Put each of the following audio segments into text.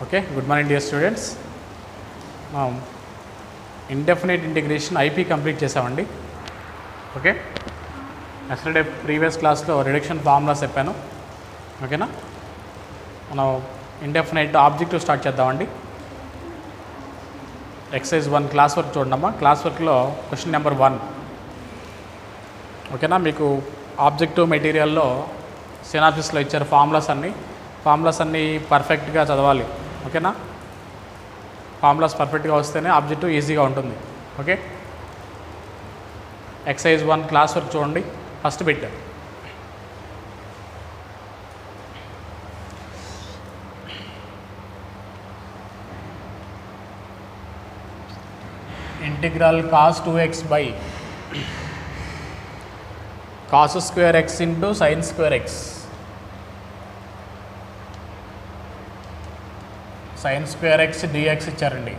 Okay, good morning dear students. Now indefinite integration IP complete చేసామండి. Okay, yesterday previous క్లాస్లో reduction formulas చెప్పాను. ఓకేనా, మనం ఇండెఫినైట్ ఆబ్జెక్టివ్ స్టార్ట్ చేద్దామండి. ఎక్సర్సైజ్ 1 క్లాస్ వర్క్ చూడమ్మా. క్లాస్ వర్క్లో క్వశ్చన్ నెంబర్ 1. ఓకేనా, మీకు ఆబ్జెక్టివ్ మెటీరియల్లో సినాప్సిస్లో ఇచ్చారు ఫార్ములాస్ అన్నీ పర్ఫెక్ట్గా చదవాలి. ఓకేనా, ఫార్ములాస్ పర్ఫెక్ట్గా వస్తేనే ఆబ్జెక్టివ్ ఈజీగా ఉంటుంది. ఓకే, ఎక్సర్సైజ్ 1 క్లాస్ వర్క్ చూడండి. First bit, integral cos 2x by cos square x into sin square x, sin square x dx ఇచ్చారండి.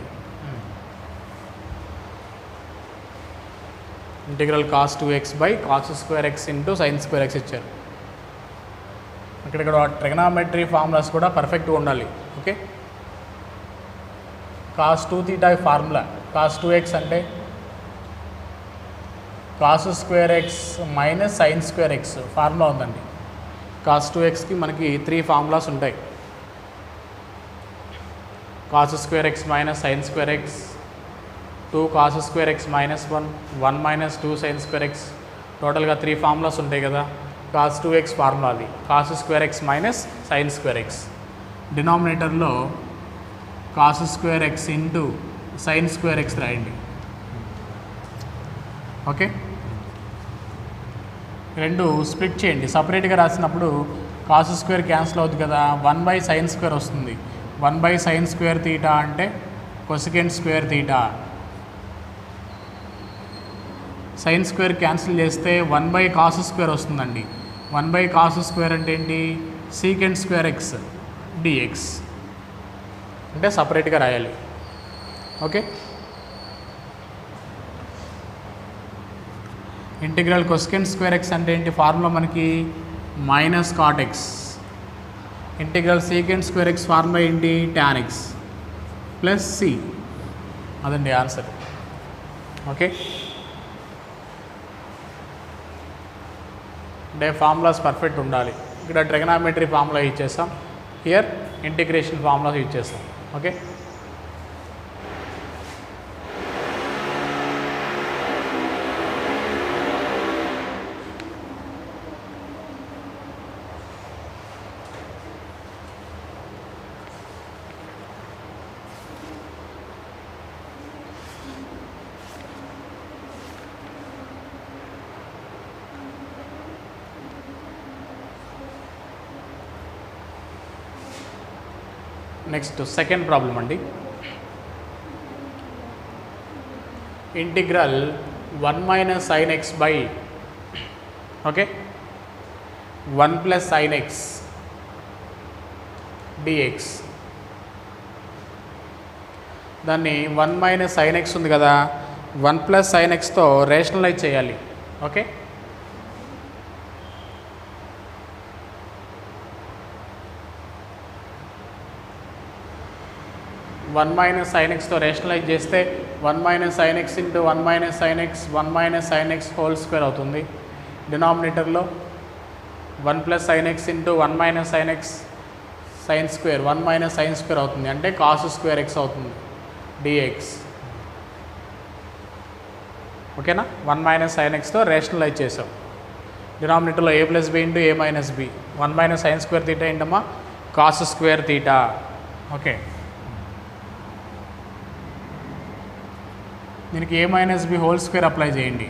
Integral cos 2x by cos square x into sin square x ఇచ్చారు. ఇక్కడ trigonometry formulas కూడా పర్ఫెక్ట్గా ఉండాలి. Okay, cos 2 theta formula, cos 2x అంటే cos square x minus sin square x formula ఉందండి. cos 2xకి మనకి 3 formulas ఉంటాయి. cos square x minus sin square x, 2 cos square x minus 1, 1 minus 2 sin square x, టోటల్గా 3 formulas ఉంటాయి కదా. cos 2x formula అది cos square x minus sin square x. డినామినేటర్లో cos square x into sin square x రాయండి. Okay, రెండు split చేయండి. సపరేట్గా రాసినప్పుడు cos square cancel అవుతుంది కదా, 1/sin స్క్వేర్ వస్తుంది. 1/sin స్క్వేర్ తీటా అంటే cosecant square theta. Sine square cancel చేస్తే 1/cos స్క్వేర్ వస్తుందండి. 1/cos స్క్వేర్ అంటే ఏంటి, సీకెంట్ స్క్వేర్ ఎక్స్ డిఎక్స్ అంటే సపరేట్గా రాయాలి. Okay, integral cosecant square X అంటే ఏంటి, ఫార్ములా మనకి minus cot X. Integral secant square X formula ఏంటి, టాన్ ఎక్స్ ప్లస్ సి. అదండి ఆన్సర్. ఓకే, అంటే ఫార్ములాస్ పర్ఫెక్ట్ ఉండాలి. ఇక్కడ ట్రిగనామెట్రీ ఫార్ములా యూజ్ చేస్తాం, హియర్ ఇంటిగ్రేషన్ ఫార్ములా యూజ్ చేస్తాం. ఓకే, నెక్స్ట్ సెకండ్ ప్రాబ్లం అండి. Integral 1 minus sin x by okay 1 plus sin x dx. దాన్ని 1 minus sin x ఉంది కదా, 1 ప్లస్ sin xతో రేషనలైజ్ చేయాలి. ఓకే, 1 మైనస్ sin xతో రేషనలైజ్ చేస్తే 1 minus sin x into 1 minus sin x 1 minus sin x whole square అవుతుంది. డినామినేటర్లో 1 plus sin x into 1 minus sin x sine square 1 minus sin square అవుతుంది, అంటే cos square x అవుతుంది dx. ఓకేనా, 1 minus sin xతో rationalise చేసాం. డినామినేటర్లో a plus b into a minus b, 1 minus sin square theta ఏంటమ్మా, cos square theta. Okay, దీనికి a minus B whole square apply చేయండి.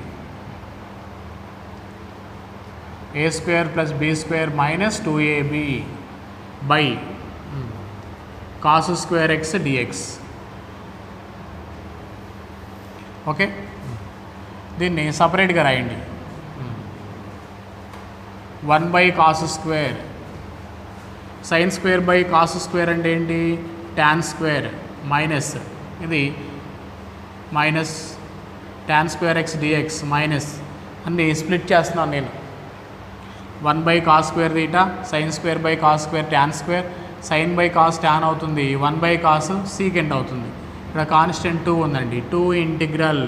a square plus b square minus 2ab by cos square x dx. Okay, దీన్ని సపరేట్గా రాయండి. 1/cos square, sine square by cos square అంటే ఏంటి, tan square minus ఇది minus tan square x dx minus అన్నీ split చేస్తున్నాను నేను. 1/cos square theta sin square by cos square tan square sine by cos tan అవుతుంది, 1 by cos secant అవుతుంది. ఇక్కడ constant 2 ఉందండి, 2 integral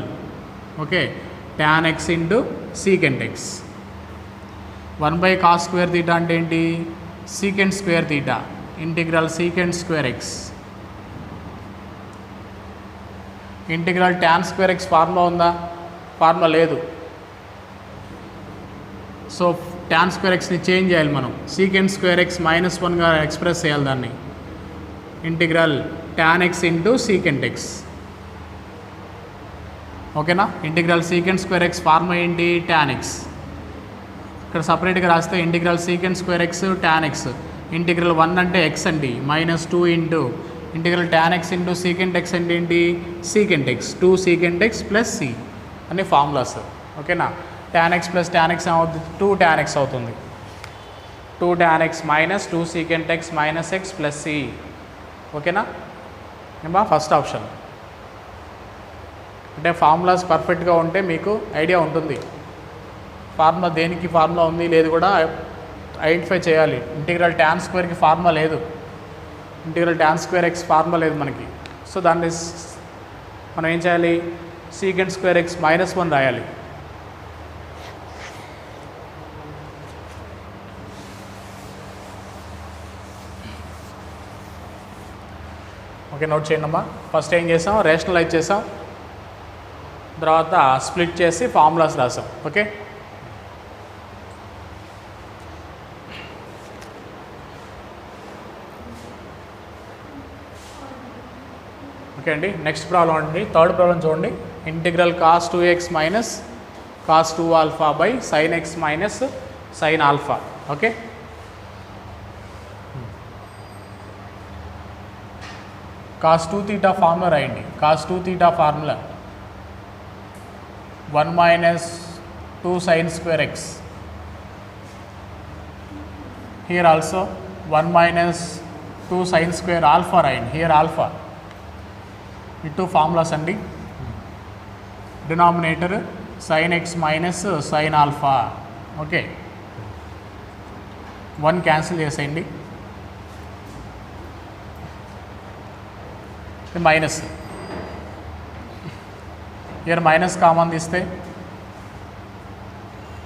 okay tan X into secant X. 1 by cos square theta అంటే ఏంటి, secant square theta integral secant square X. Integral tan square X formula ఉందా, formula లేదు. So tan square ఎక్స్ని change చేయాలి మనం, సీకెంట్ స్క్వేర్ ఎక్స్ -1గా express చేయాలి దాన్ని. Integral tan X into secant X. ఓకేనా, integral secant square X formula ఏంటి, ట్యాన్ ఎక్స్. ఇక్కడ సపరేట్గా రాస్తే integral secant square X tan X. Integral 1 అంటే ఎక్స్ అండి, -2 into integral tan X into secant X అంటే ఏంటి, secant X, 2 secant X plus C అనే ఫార్ములాస్. ఓకేనా, tan X plus tan X ఏమవుతుంది, 2 ట్యాన్ ఎక్స్ అవుతుంది. 2 tan X minus 2 secant X minus X plus C. ఓకేనా, ఏమా first option. అంటే formulas పర్ఫెక్ట్గా ఉంటే మీకు ఐడియా ఉంటుంది, ఫార్ములా దేనికి ఫార్ములా ఉంది లేదు కూడా ఐడెంటిఫై చేయాలి. ఇంటిగ్రల్ ట్యాన్ స్క్వేర్కి ఫార్ములా లేదు, integral tan square X formula లేదు మనకి. సో దాన్ని మనం ఏం చేయాలి, సీకెంట్ స్క్వేర్ ఎక్స్ -1 రాయాలి. ఓకే, నోట్ చేయండి అమ్మా. ఫస్ట్ ఏం చేసాం, రేషనలైజ్ చేసాం, తర్వాత స్ప్లిట్ చేసి ఫార్ములాస్ రాసాం. ఓకే, ఓకే అండి. నెక్స్ట్ ప్రాబ్లం అండి, థర్డ్ ప్రాబ్లం చూడండి. Integral cos 2x minus cos 2 alpha by sine X minus sine alpha. Okay, cos 2 theta formula రాయండి. Cos 2 theta formula 1 minus 2 sine square X. Here also 1 minus 2 sine square alpha రాయండి. Here alpha, ఈ 2 formulas అండి. Denominator sine X minus sine alpha. Okay, 1 cancel చేసేయండి, minus. Here minus common తీస్తే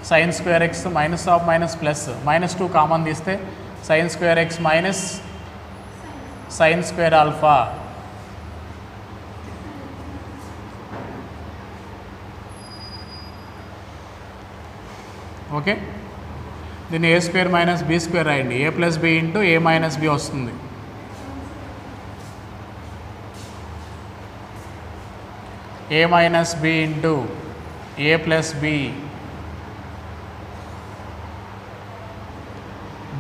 sine square X minus of minus plus, -2 common తీస్తే sine square X minus sine square alpha. Okay, దీన్ని A square minus B square రాయండి. A plus B into A minus B వస్తుంది. A minus B into A plus B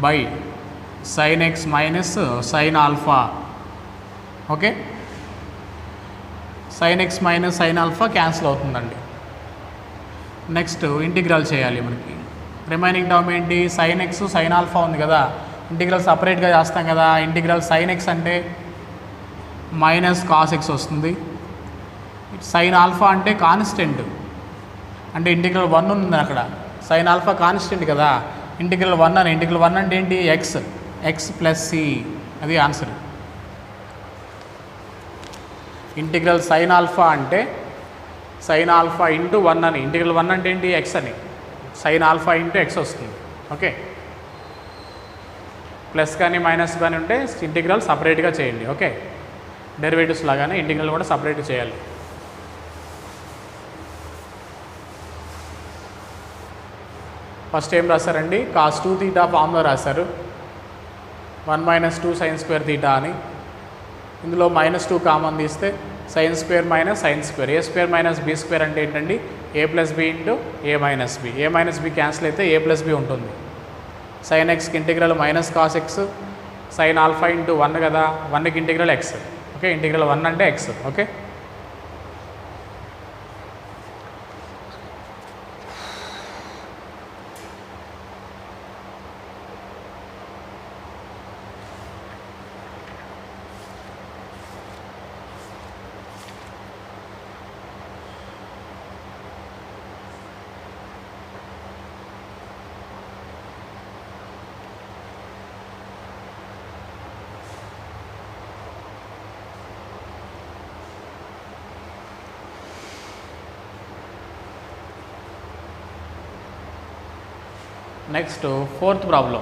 by sine X minus sine alpha. Okay, sine X minus sine alpha cancel అవుతుందండి. Next integral చేయాలి మనకి. Remaining term ఏంటి, sine X sine alpha ఉంది కదా, integral సపరేట్గా చేస్తాం కదా. ఇంటిగ్రల్ సైన్ ఎక్స్ అంటే మైనస్ కాస్ ఎక్స్ వస్తుంది. సైన్ ఆల్ఫా అంటే కాన్స్టెంట్, అంటే ఇంటిగ్రల్ 1 ఉంది అక్కడ, సైన్ ఆల్ఫా కాన్స్టెంట్ కదా. ఇంటిగ్రల్ 1 అని, ఇంటిగ్రల్ 1 అంటే ఏంటి, ఎక్స్, ఎక్స్ ప్లస్ సి, అది ఆన్సర్. ఇంటిగ్రల్ సైన్ ఆల్ఫా అంటే సైన్ ఆల్ఫా ఇంటూ 1 అని, ఇంటిగ్రల్ 1 అంటే ఏంటి, ఎక్స్ అని, సైన్ ఆల్ఫా ఇంటూ ఎక్స్ వస్తుంది. ఓకే, ప్లస్ కానీ మైనస్ కానీ ఉంటే ఇంటిగ్రల్ సపరేట్గా చేయండి. ఓకే, డెరివేటివ్స్ లాగానే ఇంటిగ్రల్ కూడా సపరేట్గా చేయాలి. ఫస్ట్ ఏం రాశారండి, కాస్ 2 తీటా ఫార్ములా రాశారు, 1 మైనస్ 2 సైన్ స్క్వేర్ తీటా అని. ఇందులో -2 కామన్ తీస్తే sine square minus sine square, A square minus B square అంటే ఏంటండి, A plus B into A minus B. A minus B cancel అయితే ఏ ప్లస్ బి ఉంటుంది. Sine ఎక్స్కి integral minus cos X, sine alpha into 1 కదా, 1కి integral X. Okay, integral 1 అంటే X. Okay, next fourth problem.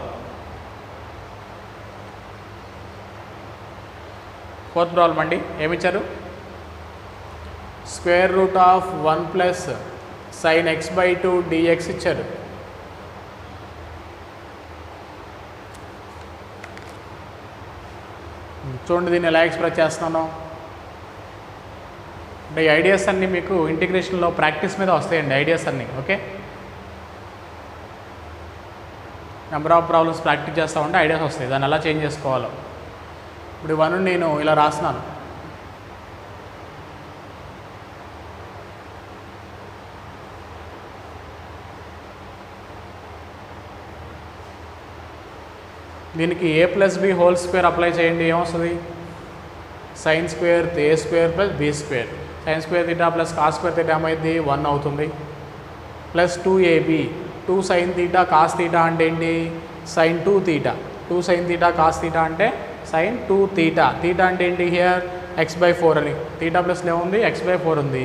Fourth problem అండి, ఏమిచ్చారు? Square root of 1 plus sine x/2 dx ఇచ్చారు. చూడండి దీన్ని ఎలా ఎక్స్ప్రెస్ చేస్తున్నాను అంటే ఈ ఐడియాస్ అన్నీ మీకు ఇంటిగ్రేషన్లో ప్రాక్టీస్ మీద వస్తాయండి ఐడియాస్ అన్నీ. Okay, number of problems practice చేస్తూ ఉంటే ఐడియాస్ వస్తాయి, దాన్ని ఎలా చేంజ్ చేసుకోవాలో. ఇప్పుడు ఇవన్నీ నేను ఇలా రాస్తున్నాను. దీనికి a plus b whole square apply చేయండి, ఏమొస్తుంది? Sine square a square plus b square. Sine square theta plus cos square theta ఏమైంది? 1 అవుతుంది. Plus 2ab 2 sine theta cos theta అంటే ఏంటి? Sine 2 theta. 2 sine theta cos theta అంటే sine 2 theta. Theta అంటే ఏంటి? Here x/4 అని. Theta ప్లస్లో ఏముంది? x/4 ఉంది.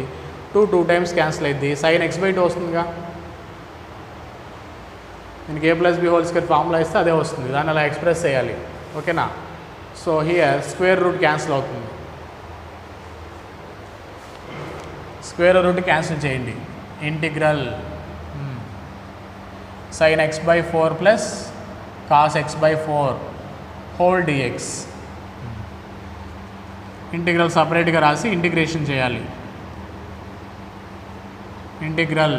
2 టైమ్స్ క్యాన్సిల్ అయింది. సైన్ x/2 వస్తుందిగా. దీనికి a plus b whole square formula ఇస్తే అదే వస్తుంది, దాన్ని అలా ఎక్స్ప్రెస్ చేయాలి. ఓకేనా? So here square root cancel అవుతుంది. స్క్వేర్ రూట్ క్యాన్సిల్ చేయండి. Integral sine x/4 plus cos x/4 whole dx. Integral సపరేట్గా రాసి ఇంటిగ్రేషన్ చేయాలి. Integral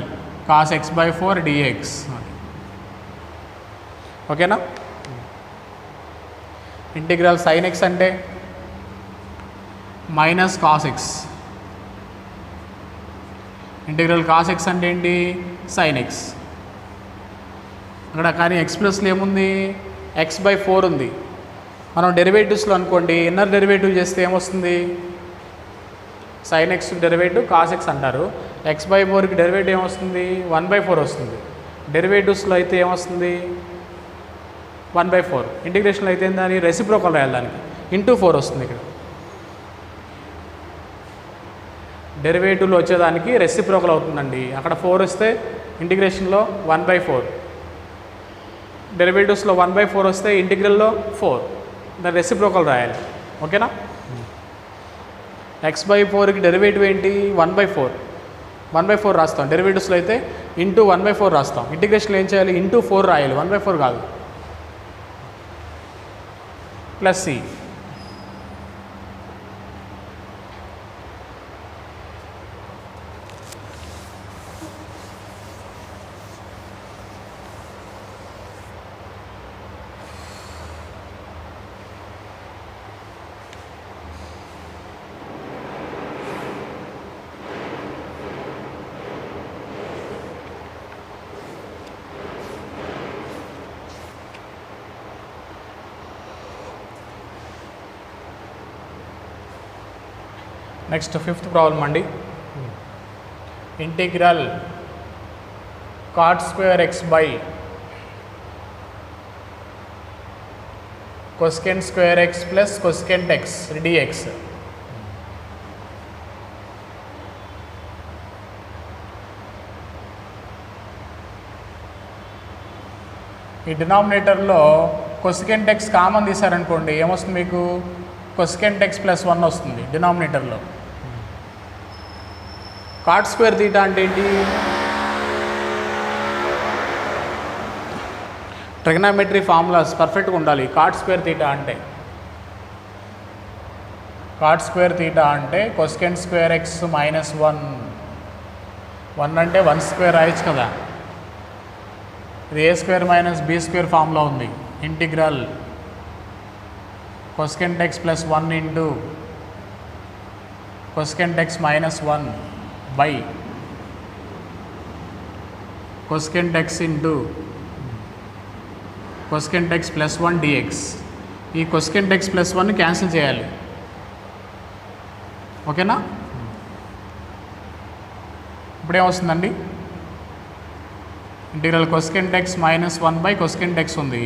cos x/4 dx. ఓకేనా? ఇంటిగ్రల్ సైన్ x అంటే minus cos x. Integral cos x అంటే ఏంటి? Sine x. అక్కడ కానీ ఎక్స్ ప్లస్లో ఏముంది? x/4 ఉంది. మనం డెరివేటివ్స్లో అనుకోండి, ఇన్నర్ డెరివేటివ్ చేస్తే ఏమొస్తుంది? Sine x derivative cos x అంటారు. x/4కి డెరివేటివ్ ఏమొస్తుంది? 1/4 వస్తుంది. డెరివేటివ్స్లో అయితే ఏమొస్తుంది? 1/4. ఇంటిగ్రేషన్లో అయితే దాని రెసిప్రోకల్ రాయాలి, దానికి ఇంటూ 4 వస్తుంది. ఇక్కడ డెరివేటివ్లో వచ్చేదానికి రెసిప్రోకల్ అవుతుందండి. అక్కడ 4 వస్తే ఇంటిగ్రేషన్లో 1/4. డెరివేటివ్స్లో 1/4 వస్తే ఇంటిగ్రల్లో 4. దాని రెసిప్రోకల్ రాయాలి. ఓకేనా? x/4కి డెరివేటివ్ ఏంటి? 1/4. 1/4 రాస్తాం. డెరివేటివ్స్లో అయితే ఇంటూ 1/4 రాస్తాం. ఇంటిగ్రేషన్లో ఏం చేయాలి? ఇంటూ 4 రాయాలి, 1/4 కాదు. Plus C. Next fifth problem అండి. Integral cot square x by cosecant square x plus cosecant x dx. ఈ డినామినేటర్లో కొసెకెంట్ x కామన్ తీసారనుకోండి, ఏమొస్తుంది మీకు? కొసెకెంట్ x ప్లస్ 1 వస్తుంది డినామినేటర్లో. కాట్ స్క్వేర్ తీటా అంటే ఏంటి? ట్రిగనామెట్రీ ఫార్ములాస్ పర్ఫెక్ట్గా ఉండాలి. కాట్ స్క్వేర్ తీటా అంటే కొసెకెంట్ స్క్వేర్ x మైనస్ 1. 1 అంటే 1 స్క్వేర్ రాయొచ్చు కదా. ఇది a square minus b square formula ఉంది. Integral cosecant x plus 1 into cosecant x minus 1 by cosecant x into cosecant x plus 1 dx. ఈ కొసెకెంట్ x plus 1 cancel చేయాలి. ఓకేనా? ఇప్పుడేమొస్తుందండి? Integral cosecant x minus 1 by cosecant x ఉంది.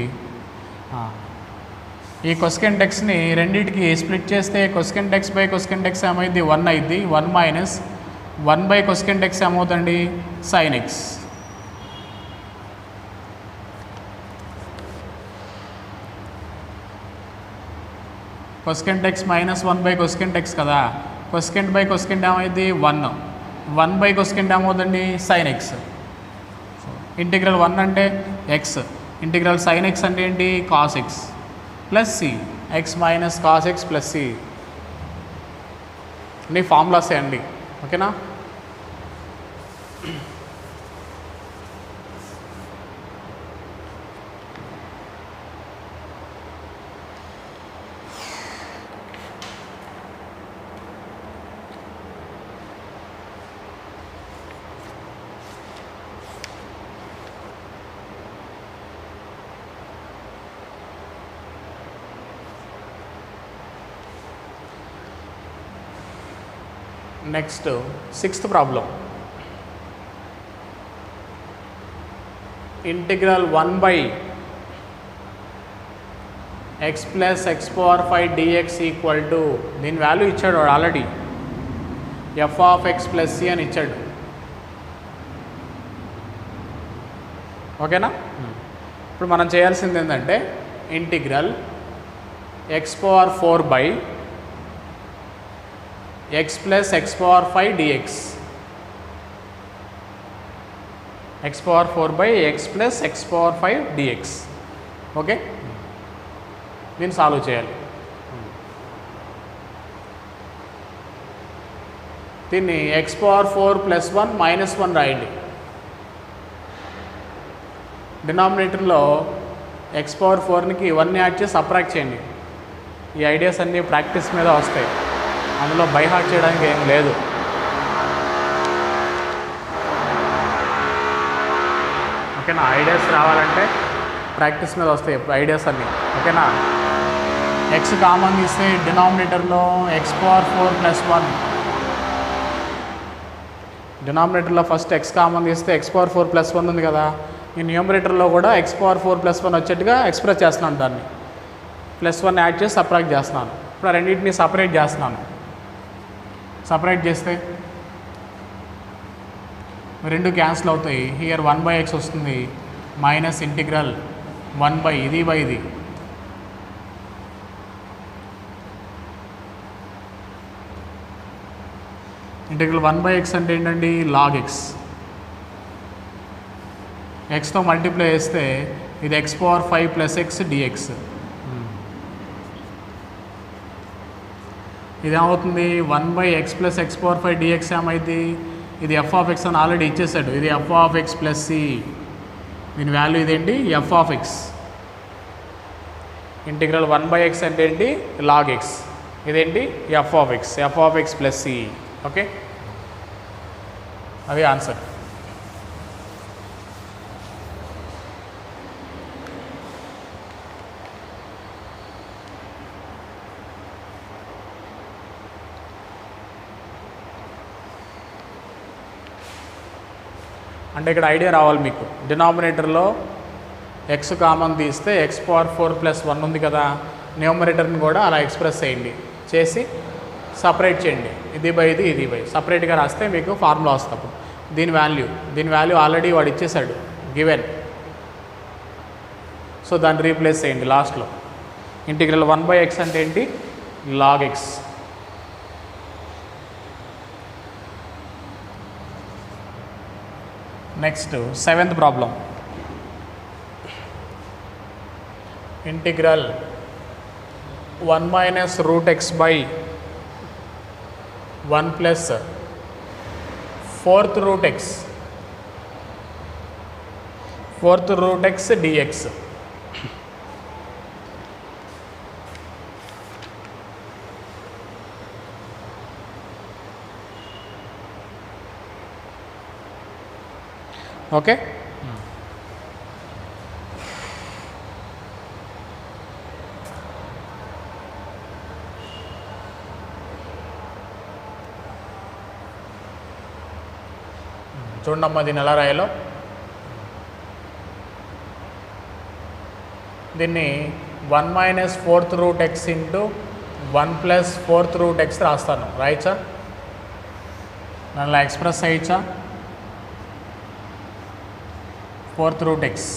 ఈ cosecant xని రెండింటికి split చేస్తే cosecant x by cosecant x ఏమైంది? 1 అయింది. 1 మైనస్ 1 బై కొసెకెంట్ x ఏమవుతుంది? Sine x. Cosecant X minus 1 by cosecant X కదా, కొసెకెంట్ బై కొసెకెంట్ ఏమైంది 1 బై కొసెకెంట్ ఏమవుతుందండి సైన్ ఎక్స్. ఇంటిగ్రల్ 1 అంటే ఎక్స్, ఇంటిగ్రల్ సైన్ ఎక్స్ అంటే ఏంటి cos x plus c, x minus cos x plus c. నీ ఫార్ములాసే అండి, ఓకేనా. Next 6th problem. Integral 1 by X plus X power 5 dx equal to, దీని వాల్యూ ఇచ్చాడు వాడు already, f of X plus c అని ఇచ్చాడు, ఓకేనా. ఇప్పుడు మనం చేయాల్సింది ఏంటంటే integral x power 4 by X plus X power 5 dx, x power 4 by X plus X power 5 dx, okay. దీన్ని సాల్వ్ చేయాలి. దీన్ని ఎక్స్ పవర్ 4 ప్లస్ 1 మైనస్ 1 రాయండి. డినామినేటర్లో ఎక్స్ పవర్ 4కి 1 యాడ్ చేసి సబ్ట్రాక్ట్ చేయండి. ఈ ఐడియాస్ అన్నీ ప్రాక్టీస్ మీద వస్తాయి, అందులో బై హార్ట్ చేయడానికి ఏం లేదు. ఓకేనా, ఐడియాస్ రావాలంటే ప్రాక్టీస్ మీద వస్తాయి ఐడియాస్ అన్నీ, ఓకేనా. ఎక్స్ కామన్ తీస్తే డినామినేటర్లో ఎక్స్ పవర్ 4 ప్లస్ 1, డినామినేటర్లో ఫస్ట్ ఎక్స్ కామన్ తీస్తే ఎక్స్ పవర్ 4 ప్లస్ 1 ఉంది కదా, ఈ న్యూమరేటర్లో కూడా ఎక్స్ పవర్ 4 ప్లస్ 1 వచ్చేట్టుగా ఎక్స్ప్రెస్ చేస్తున్నాను, దాన్ని ప్లస్ 1 యాడ్ చేసి సపరేట్ చేస్తున్నాను. ఇప్పుడు రెండింటిని సపరేట్ చేస్తున్నాను. సపరేట్ చేస్తే రెండు క్యాన్సిల్ అవుతాయి. హియర్ 1 బై ఎక్స్ వస్తుంది, మైనస్ ఇంటిగ్రల్ 1 బై ఇది బై ఇది, ఇంటిగ్రల్ 1 బై ఎక్స్ అంటే ఏంటండి లాగ్ ఎక్స్. ఎక్స్తో మల్టిప్లై చేస్తే ఇది X power 5 plus X dx. ఇదేమవుతుంది 1 by X plus X power 5 dx ఏమైంది, ఇది ఎఫ్ ఆఫ్ ఎక్స్ అని ఆల్రెడీ ఇచ్చేసాడు, ఇది F of X plus C, దీని వాల్యూ ఇదేంటి F of X. Integral 1 by X అంటే ఏంటి లాగ్ ఎక్స్, ఇదేంటి F of X plus c, okay. అది ఆన్సర్. అంటే ఇక్కడ ఐడియా రావాలి మీకు, డినామినేటర్లో ఎక్స్ కామన్ తీస్తే ఎక్స్ పవర్ 4 ప్లస్ 1 ఉంది కదా, న్యూమరేటర్ని కూడా అలా ఎక్స్ప్రెస్ చేయండి, చేసి సపరేట్ చేయండి, ఇది బై ఇది ఇది బై, సపరేట్గా రాస్తే మీకు ఫార్ములా వస్తుంది. అప్పుడు దీని వాల్యూ ఆల్రెడీ వాడు ఇచ్చేసాడు గివెన్, సో దాన్ని రీప్లేస్ చేయండి లాస్ట్లో. ఇంటిగ్రల్ 1 బై ఎక్స్ అంటే ఏంటి log X. Next 7th problem. Integral 1 minus root X by 1 plus 4th root X dx. Okay, చూడమ్మా దీన్ని ఎలా రాయాలో. దీన్ని 1 minus 4th root X into 1 plus 4th root X రాస్తాను, రాయచ్చా, నన్ను ఎక్స్ప్రెస్ అయ్యచ్చా. 4th root X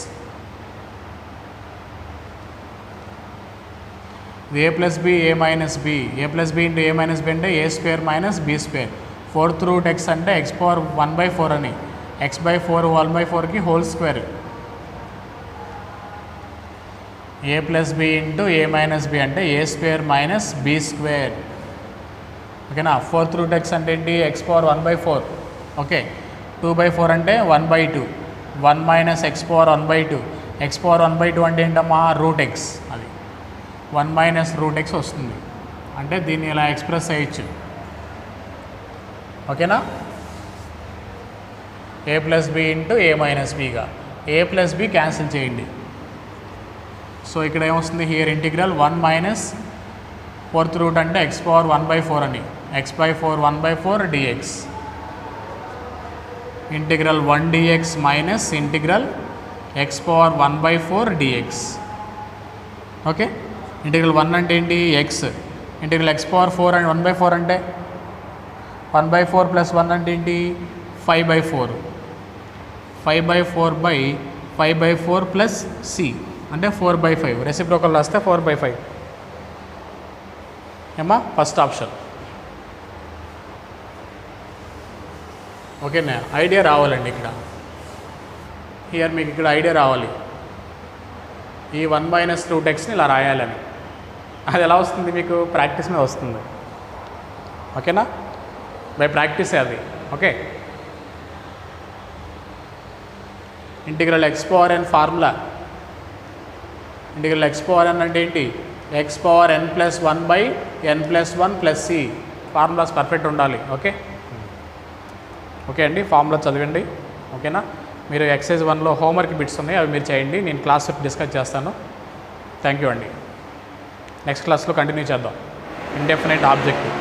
A plus B A minus B, A plus B into A minus B అంటే ఏ square minus B square. 4th root X అంటే x power 1/4 అని, x/4 1/4కి whole square. A plus B into A minus B అంటే ఏ square minus B square. ఓకేనా. 4th root X అంటే ఏంటి, x power 1/4. Okay. 2/4 అంటే 1/2, 1 minus X power 1/2. X power 1/2 అంటే ఏంటమ్మా, రూట్ ఎక్స్. అది 1 మైనస్ రూట్ ఎక్స్ వస్తుంది. అంటే దీన్ని ఇలా ఎక్స్ప్రెస్ చేయొచ్చు. ఓకేనా. A plus B into A minus బిగా, ఏ ప్లస్ బి క్యాన్సిల్ చేయండి. సో ఇక్కడ ఏమొస్తుంది, here integral 1 minus 4th root అంటే ఎక్స్ పవర్ 1/4 అని, x/4 1/4 dx. Integral 1 dx minus integral x power 1/4 dx. Okay. Integral 1 అంటే ఏంటి, x. Integral x power 4 and 1/4 అంటే 1/4 plus 1 అంటే ఏంటి, 5/4. 5/4 ప్లస్ సి అంటే 4/5. రెసిప్రోకల్ రాస్తే 4/5 ఏమా, ఫస్ట్ ఆప్షన్. ఓకేనా. ఐడియా రావాలండి ఇక్కడ. హియర్ మీకు ఇక్కడ ఐడియా రావాలి, ఈ 1 మైనస్ రూట్ ఎక్స్ని ఇలా రాయాలని. అది ఎలా వస్తుంది మీకు, ప్రాక్టీస్ మీద వస్తుంది. ఓకేనా. బై ప్రాక్టీసే అది. Okay. Integral x power n formula, integral x power n అంటే ఏంటి, x power n+1/n+1 plus c. Formulas perfect ఉండాలి. ఓకే. ఓకే అండి, ఫార్ములా చదవండి. ఓకేనా. మీరు ఎక్సైజ్ 1లో హోంవర్క్ బిట్స్ ఉన్నాయి, అవి మీరు చేయండి. నేను క్లాస్ డిస్కస్ చేస్తాను. థ్యాంక్ యూ అండి. నెక్స్ట్ క్లాస్లో కంటిన్యూ చేద్దాం ఇండెఫినైట్ ఆబ్జెక్టివ్.